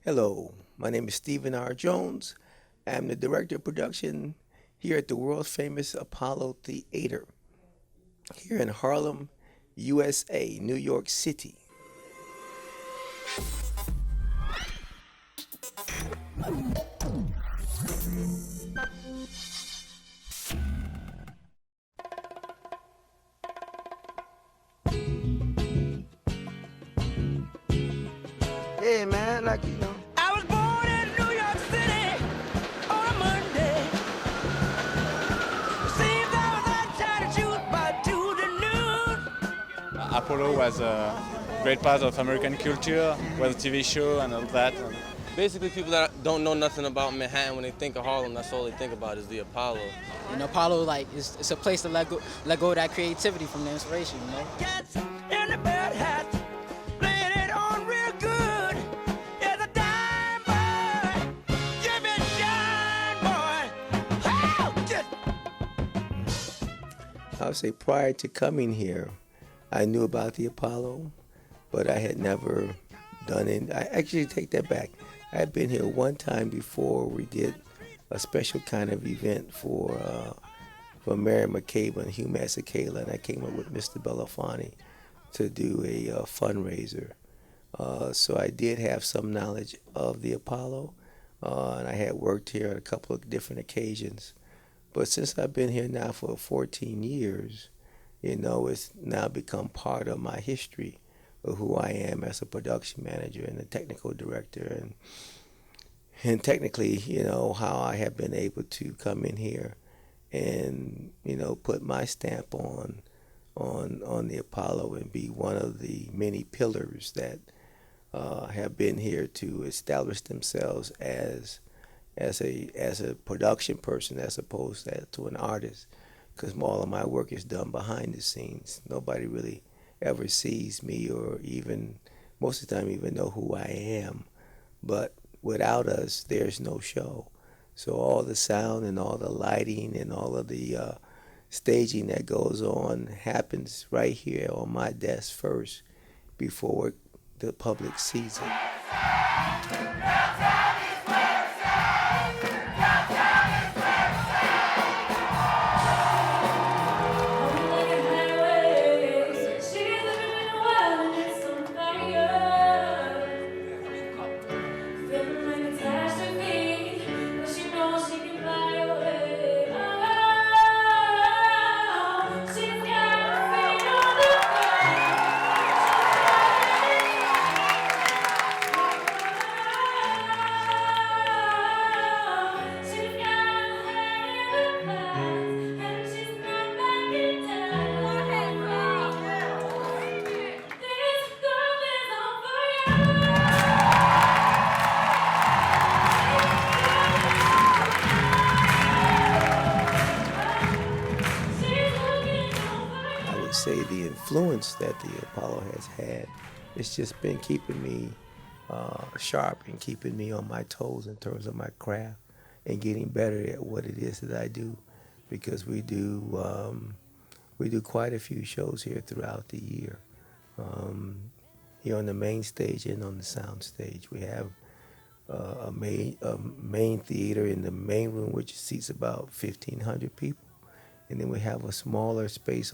Hello, my name is Stephen R. Jones. I'm the director of production here at the world famous Apollo Theater here in Harlem, USA, New York City. Yeah, man, I was born in New York City on a Monday. Seems I was out trying to shoot by Tuesday noon. Apollo was a great part of American culture, was a TV show and all that. Basically, people that don't know nothing about Manhattan, when they think of Harlem, that's all they think about is the Apollo. And Apollo, like, it's a place to let go of that creativity from the inspiration, you know? Cats in the bad hats, playing it on real good. There's a dime boy, give me shine boy. How? I would say prior to coming here, I knew about the Apollo, but I had never done it. I actually take that back. I had been here one time before. We did a special kind of event for Mary McCabe and Hugh Masekela, and I came up with Mr. Belafonte to do a fundraiser. So I did have some knowledge of the Apollo, and I had worked here on a couple of different occasions. But since I've been here now for 14 years, you know, it's now become part of my history of who I am as a production manager and a technical director, and technically, you know, how I have been able to come in here and, you know, put my stamp on the Apollo and be one of the many pillars that have been here to establish themselves as a production person as opposed to an artist, because all of my work is done behind the scenes. Nobody really ever sees me or even most of the time even know who I am. But without us, there's no show. So all the sound and all the lighting and all of the staging that goes on happens right here on my desk first before the public sees it. Say the influence that the Apollo has had, it's just been keeping me sharp and keeping me on my toes in terms of my craft and getting better at what it is that I do, because we do quite a few shows here throughout the year, here on the main stage and on the sound stage. We have a main theater in the main room, which seats about 1,500 people, and then we have a smaller space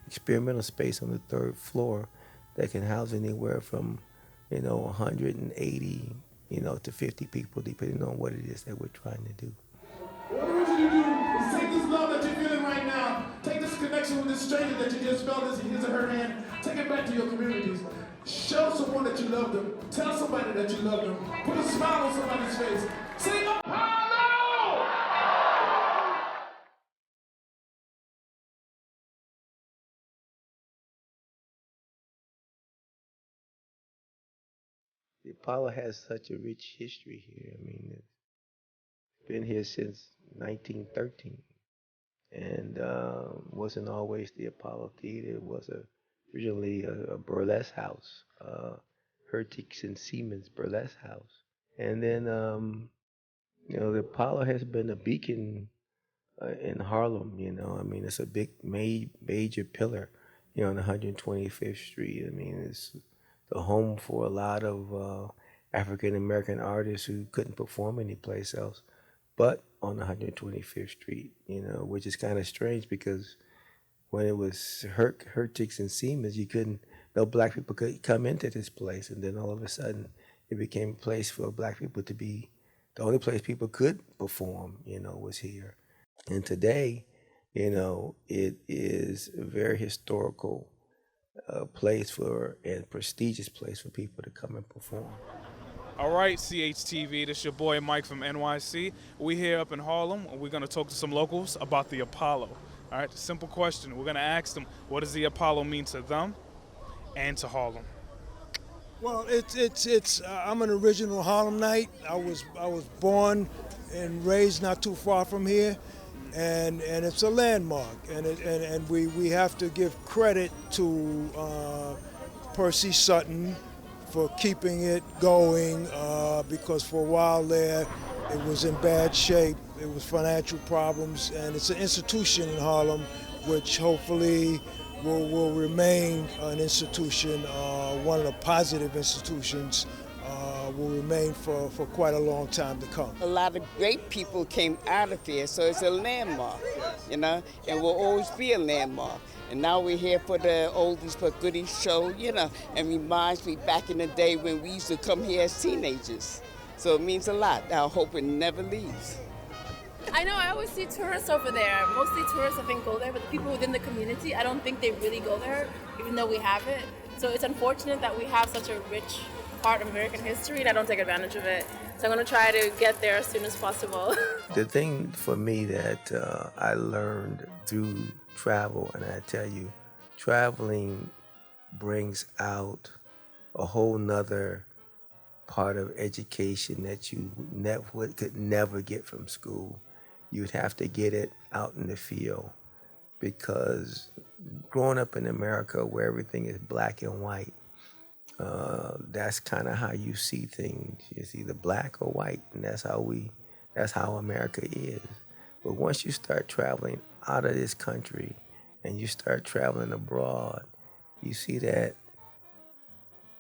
experimental space on the third floor that can house anywhere from, 180, to 50 people, depending on what it is that we're trying to do. What I want you to do is take this love that you're feeling right now, take this connection with this stranger that you just felt in his or her hand, take it back to your communities. Show someone that you love them. Tell somebody that you love them. Put a smile on somebody's face. Say, Apollo! The Apollo has such a rich history here. I mean, it's been here since 1913, and wasn't always the Apollo Theater. It was originally a burlesque house, Hertique's and Seamen's burlesque house. And then, the Apollo has been a beacon in Harlem. I mean, it's a big major pillar, on 125th Street. I mean, it's the home for a lot of African American artists who couldn't perform anyplace else but on 125th Street, which is kind of strange because when it was Hertiques and Seamen, no black people could come into this place. And then all of a sudden, it became a place for black people to be, the only place people could perform, was here. And today, it is a very historical place and prestigious place for people to come and perform. All right, CHTV, this is your boy Mike from NYC. We here up in Harlem, and we're going to talk to some locals about the Apollo. All right, simple question. We're going to ask them, what does the Apollo mean to them and to Harlem? Well, I'm an original Harlemite. I was born and raised not too far from here, and it's a landmark. And we have to give credit to Percy Sutton for keeping it going, because for a while there it was in bad shape. It was financial problems, and it's an institution in Harlem which hopefully will remain an institution, one of the positive institutions, will remain for quite a long time to come. A lot of great people came out of here, so it's a landmark, and will always be a landmark. And now we're here for the oldies but goodies show, and reminds me back in the day when we used to come here as teenagers. So it means a lot. I hope it never leaves. I know, I always see tourists over there. Mostly tourists, I think, go there, but the people within the community, I don't think they really go there, even though we have it. So it's unfortunate that we have such a rich part of American history and I don't take advantage of it. So I'm going to try to get there as soon as possible. The thing for me that I learned through travel, and I tell you, traveling brings out a whole nother part of education that you could never get from school. You'd have to get it out in the field, because growing up in America where everything is black and white, that's kind of how you see things. It's either black or white, and that's how America is. But once you start traveling out of this country and you start traveling abroad, you see that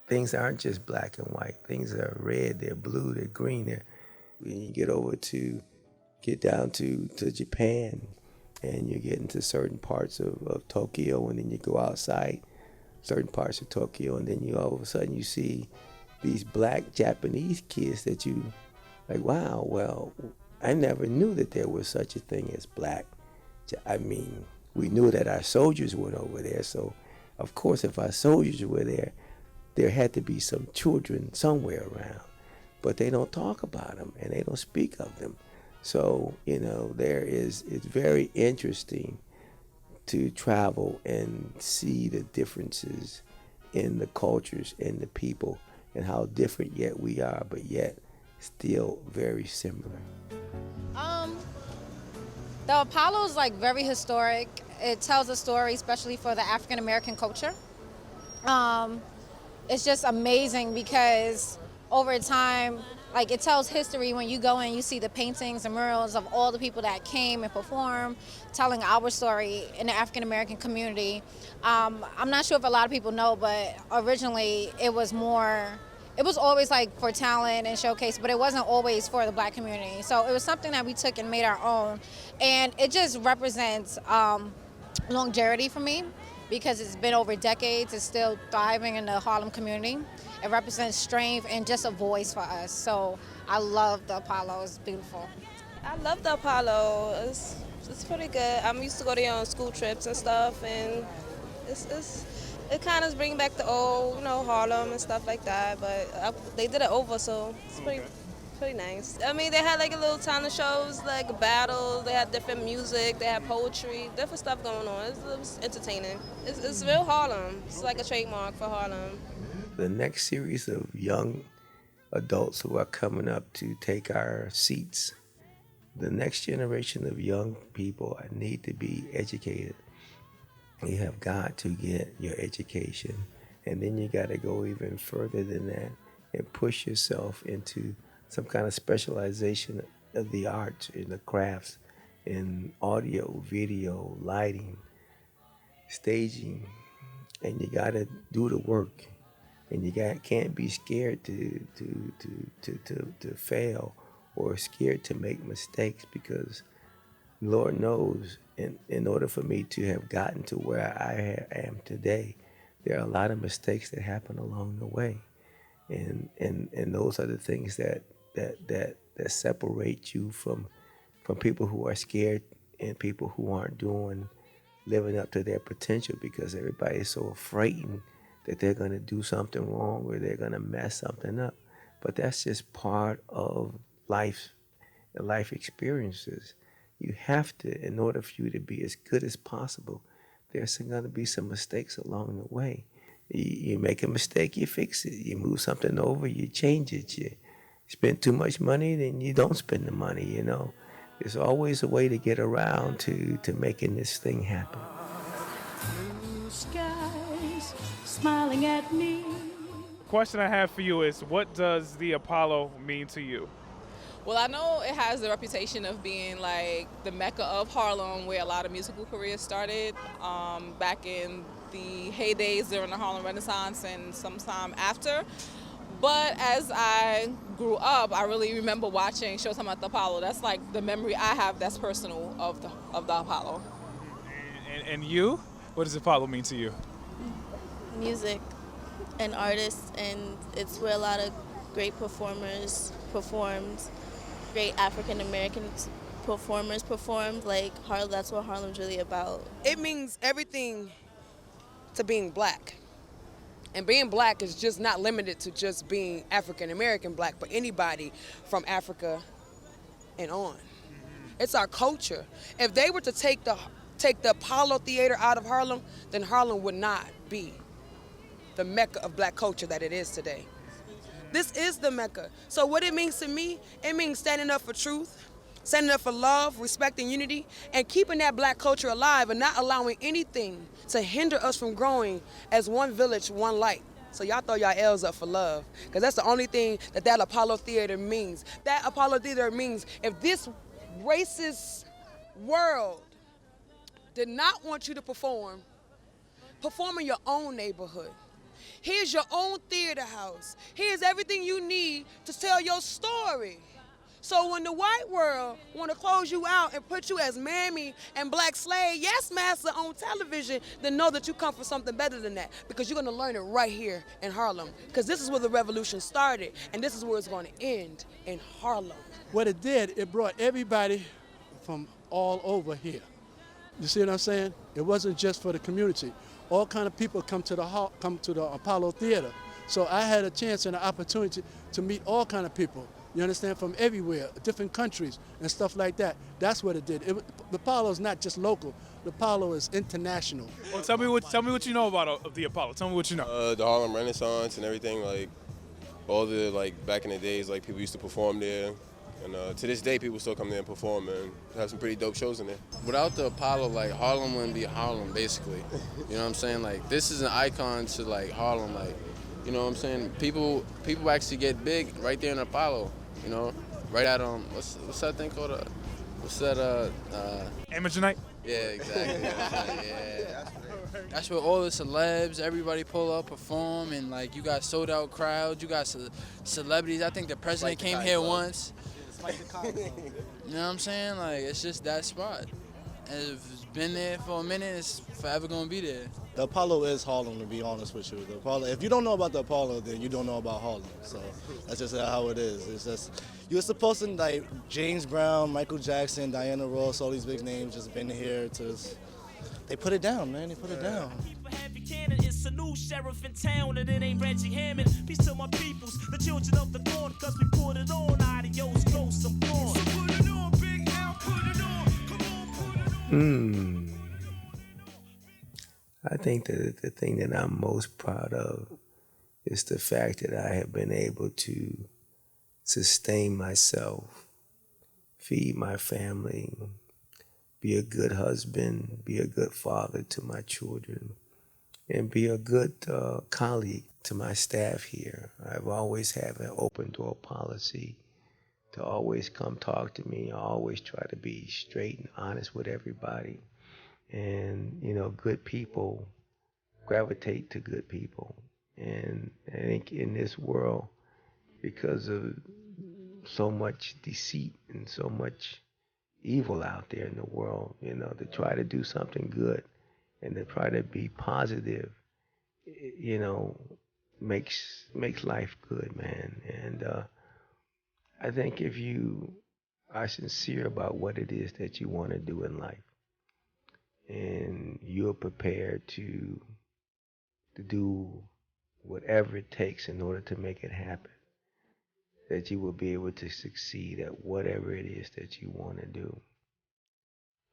things aren't just black and white. Things are red, they're blue, they're green. When you get down to Japan, and you get into certain parts of Tokyo, and then you go outside certain parts of Tokyo, and then all of a sudden you see these black Japanese kids that you like, wow, well, I never knew that there was such a thing as black. I mean, we knew that our soldiers went over there, so of course if our soldiers were there, there had to be some children somewhere around, but they don't talk about them and they don't speak of them. So, it's very interesting to travel and see the differences in the cultures and the people and how different yet we are, but yet still very similar. The Apollo is very historic. It tells a story, especially for the African American culture. It's just amazing because over time, it tells history. When you go in, you see the paintings and murals of all the people that came and performed, telling our story in the African American community. I'm not sure if a lot of people know, but originally it was always for talent and showcase, but it wasn't always for the black community. So it was something that we took and made our own. And it just represents longevity for me, because it's been over decades. It's still thriving in the Harlem community. It represents strength and just a voice for us. So I love the Apollo. It's beautiful. I love the Apollo. It's pretty good. I'm used to go there on school trips and stuff, and it kind of brings back the old, Harlem and stuff like that. But they did it over, so it's pretty nice. I mean, they had a little ton of shows, battles. They had different music. They had poetry, different stuff going on. It was entertaining. It's real Harlem. It's like a trademark for Harlem. The next series of young adults who are coming up to take our seats, the next generation of young people need to be educated. You have got to get your education, and then you got to go even further than that and push yourself into some kind of specialization of the arts, in the crafts, in audio, video, lighting, staging, and you got to do the work. and you can't be scared to fail or scared to make mistakes, because Lord knows, in order for me to have gotten to where I am today, there are a lot of mistakes that happen along the way, and those are the things that separate you from people who are scared and people who aren't living up to their potential, because everybody is so afraid that they're going to do something wrong or they're going to mess something up. But that's just part of life experiences. You have to, in order for you to be as good as possible, there's going to be some mistakes along the way. You make a mistake, you fix it. You move something over, you change it. You spend too much money, then you don't spend the money, you know. There's always a way to get around to making this thing happen. Blue skies smiling at me. The question I have for you is, what does the Apollo mean to you? Well, I know it has the reputation of being like the Mecca of Harlem, where a lot of musical careers started back in the heydays during the Harlem Renaissance and sometime after. But as I grew up, I really remember watching Showtime at the Apollo. That's like the memory I have that's personal of the Apollo. And you? What does Apollo mean to you? Music and artists, and it's where a lot of great performers performed. Great African American performers performed. Like Harlem, that's what Harlem's really about. It means everything to being black. And being black is just not limited to just being African American black, but anybody from Africa and on. It's our culture. If they were to take the Apollo Theater out of Harlem, then Harlem would not be the Mecca of black culture that it is today. This is the Mecca. So what it means to me, it means standing up for truth, standing up for love, respect, and unity, and keeping that black culture alive and not allowing anything to hinder us from growing as one village, one light. So y'all throw y'all L's up for love, because that's the only thing that Apollo Theater means. That Apollo Theater means if this racist world did not want you to perform in your own neighborhood. Here's your own theater house. Here's everything you need to tell your story. So when the white world want to close you out and put you as mammy and black slave, yes, master, on television, then know that you come for something better than that, because you're going to learn it right here in Harlem, because this is where the revolution started, and this is where it's going to end, in Harlem. What it did, it brought everybody from all over here. You see what I'm saying? It wasn't just for the community. All kind of people come to the Apollo Theater. So I had a chance and an opportunity to meet all kind of people. You understand, from everywhere, different countries and stuff like that. That's what it did. The Apollo is not just local. The Apollo is international. Well, tell me what you know about the Apollo. Tell me what you know. The Harlem Renaissance and everything, like all the back in the days, like people used to perform there. And to this day, people still come there and perform and have some pretty dope shows in there. Without the Apollo, like, Harlem wouldn't be Harlem, basically. You know what I'm saying? Like, this is an icon to, like, Harlem. Like, you know what I'm saying? People actually get big right there in the Apollo. You know, right at what's that thing called? What's that? Amateur night. Yeah, exactly. Yeah. That's where all the celebs, everybody pull up, perform, and like you got sold out crowds. You got celebrities. I think the president came here once. You know what I'm saying? Like, it's just that spot. And if it's been there for a minute, it's forever gonna be there. The Apollo is Harlem, to be honest with you. The Apollo, if you don't know about the Apollo, then you don't know about Harlem. So that's just how it is. It's just, you're supposed to, like, James Brown, Michael Jackson, Diana Ross, all these big names just been here to, they put it down, man, they put it down. It's a new sheriff in town, and it ain't Reggie Hammond. Peace to my peoples, the children of the dawn, cause we put it on. Adios, ghosts, I'm gone. So put it on, Big Al, put it on. Come on, put it on. I think that the thing that I'm most proud of is the fact that I have been able to sustain myself, feed my family, be a good husband, be a good father to my children, and be a good colleague to my staff here. I've always had an open door policy to always come talk to me. I always try to be straight and honest with everybody. And, you know, good people gravitate to good people. And I think in this world, because of so much deceit and so much evil out there in the world, to try to do something good and to try to be positive, makes life good, man. And I think if you are sincere about what it is that you want to do in life, and you're prepared to do whatever it takes in order to make it happen, that you will be able to succeed at whatever it is that you want to do.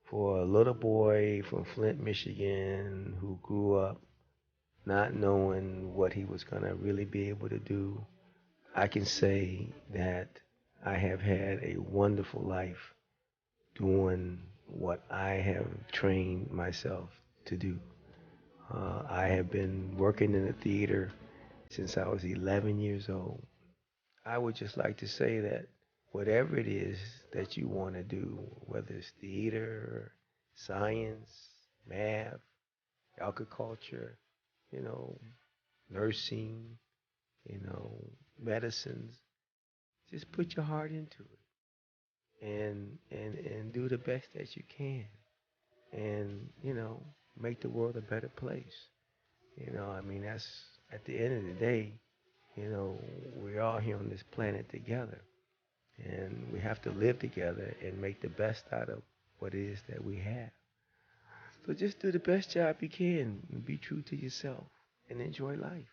For a little boy from Flint, Michigan, who grew up not knowing what he was going to really be able to do, I can say that I have had a wonderful life doing what I have trained myself to do. I have been working in the theater since I was 11 years old. I would just like to say that whatever it is that you want to do, whether it's theater, science, math, agriculture, nursing, medicines, just put your heart into it and do the best that you can, and make the world a better place. That's at the end of the day, we're all here on this planet together, and we have to live together and make the best out of what it is that we have. So just do the best job you can and be true to yourself and enjoy life.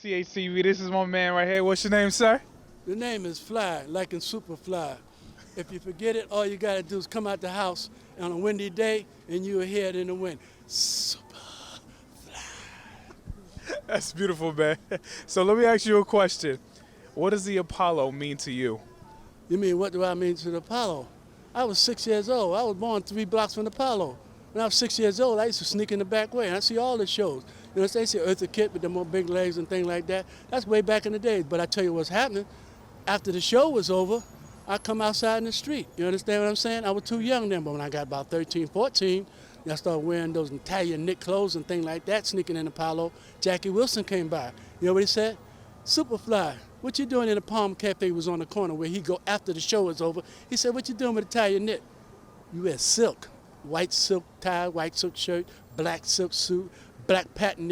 CHTV, this is my man right here. What's your name, sir? The name is Fly, like in Superfly. If you forget it, all you gotta do is come out the house on a windy day and you'll hear it in the wind. That's beautiful, man. So let me ask you a question. What does the Apollo mean to you? You mean, what do I mean to the Apollo? I was 6 years old. I was born 3 blocks from the Apollo. When I was 6 years old, I used to sneak in the back way, and I see all the shows. You know what I'm saying? I see Eartha Kitt with the more big legs and things like that. That's way back in the days. But I tell you what's happening. After the show was over, I come outside in the street. You understand what I'm saying? I was too young then, but when I got about 13, 14, I started wearing those Italian knit clothes and things like that, sneaking in Apollo. Jackie Wilson came by. You know what he said? Superfly, what you doing in the Palm Cafe? Was on the corner where he go after the show was over. He said, what you doing with Italian knit? You wear silk, white silk tie, white silk shirt, black silk suit, black patent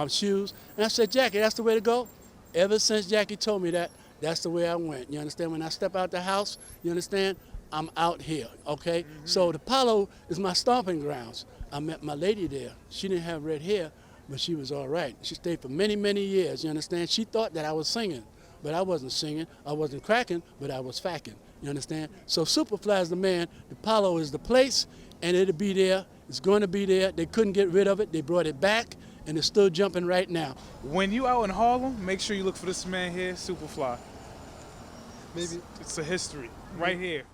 shoes. And I said, Jackie, that's the way to go? Ever since Jackie told me that, that's the way I went. You understand? When I step out the house, you understand? I'm out here, okay? So the Apollo is my stomping grounds. I met my lady there. She didn't have red hair, but she was all right. She stayed for many, many years, you understand? She thought that I was singing, but I wasn't singing. I wasn't cracking, but I was facking, you understand? So Superfly is the man, the Apollo is the place, and it'll be there. It's going to be there. They couldn't get rid of it. They brought it back, and it's still jumping right now. When you out in Harlem, make sure you look for this man here, Superfly. Maybe it's a history right here.